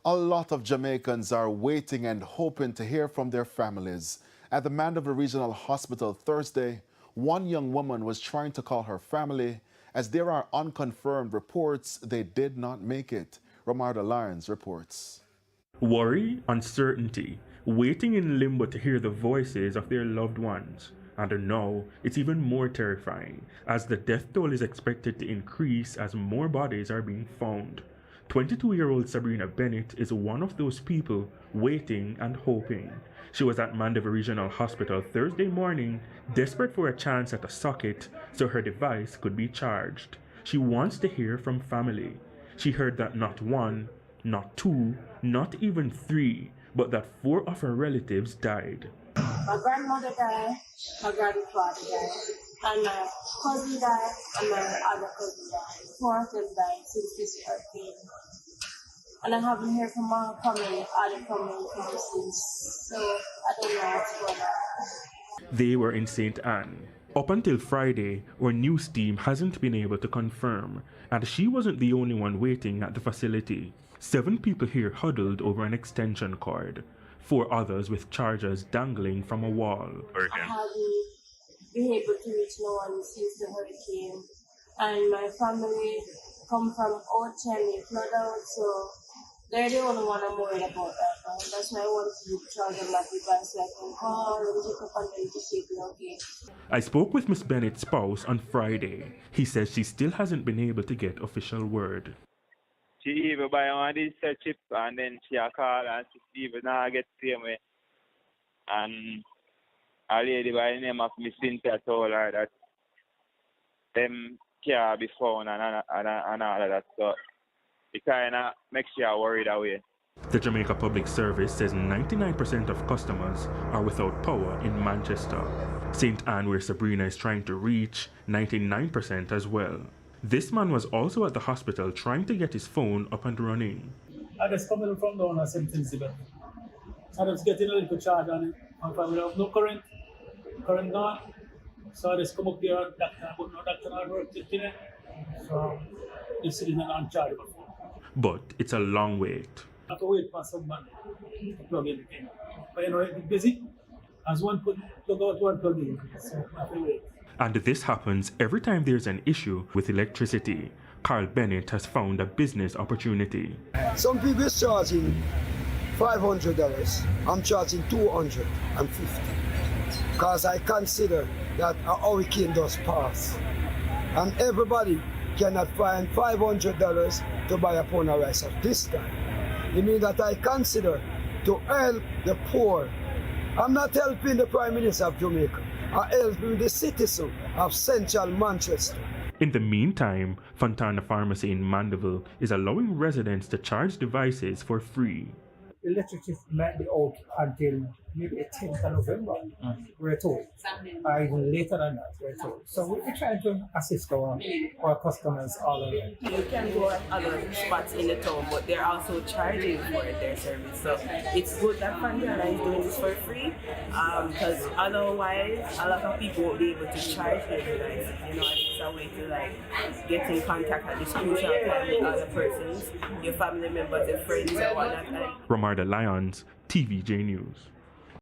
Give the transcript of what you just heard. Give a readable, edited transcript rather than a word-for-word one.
A lot of Jamaicans are waiting and hoping to hear from their families. At the Mandeville Regional Hospital Thursday, one young woman was trying to call her family as there are unconfirmed reports they did not make it. Ramarda Lyons reports. Worry, uncertainty, waiting in limbo to hear the voices of their loved ones. And now, it's even more terrifying as the death toll is expected to increase as more bodies are being found. 22-year-old Sabrina Bennett is one of those people waiting and hoping. She was at Mandeville Regional Hospital Thursday morning, desperate for a chance at a socket so her device could be charged. She wants to hear from family. She heard that not one, not two, not even three, but that 4 of her relatives died. My grandmother died, my grandfather died, and my cousin died, and my other cousin died. 4 of them died since this hurricane. And I haven't heard from my family, other family since, so I don't know what's going on. They were in St. Anne. Up until Friday, our news team hasn't been able to confirm, and she wasn't the only one waiting at the facility. 7 people here huddled over an extension cord, 4 others with chargers dangling from a wall. I haven't been able to reach no one since the hurricane, and my family come from Ocean, they flood out, so they're the only one I'm worried about right now. That's why I want to charge on my device so I can call and check up on them to see if they're okay. I spoke with Miss Bennett's spouse on Friday. He says she still hasn't been able to get official word. She even buy one of these chip and then she a call and she even now get same way. And a lady by the name of Miss Cynthia told her that them care be found and all of that. So it kind of makes you worried away. The Jamaica Public Service says 99% of customers are without power in Manchester. St. Anne, where Sabrina is trying to reach, 99% as well. This man was also at the hospital trying to get his phone up and running. I just coming from down at St. Elizabeth. I was getting a little charge on it. My family have no current gone. So I just come up there and doctor, but no doctor not work today. So the citizen on charge before. But it's a long wait. I have to wait for someone to plug in again. But you know, it's busy. As one plug out, one plug in. So I have to wait. And this happens every time there's an issue with electricity. Carl Bennett has found a business opportunity. Some people is charging $500. I'm charging $250. Because I consider that a hurricane does pass. And everybody cannot find $500 to buy a pound of rice at this time. It means that I consider to help the poor. I'm not helping the Prime Minister of Jamaica. I'm helping the citizen of central Manchester. In the meantime, Fontana Pharmacy in Mandeville is allowing residents to charge devices for free. Electricity might be out until maybe the 10th of November, we're told. Even later than that, we're told. So we're trying to assist our customers all around. You can go at other spots in the town, but they're also charging for their service. So it's good that Fontana is doing this for free, because otherwise a lot of people won't be able to charge their devices. You know, and it's a way to like get in contact at this crucial time with other persons, your family members and friends and whatnot. Ramarda Lyons, TVJ News.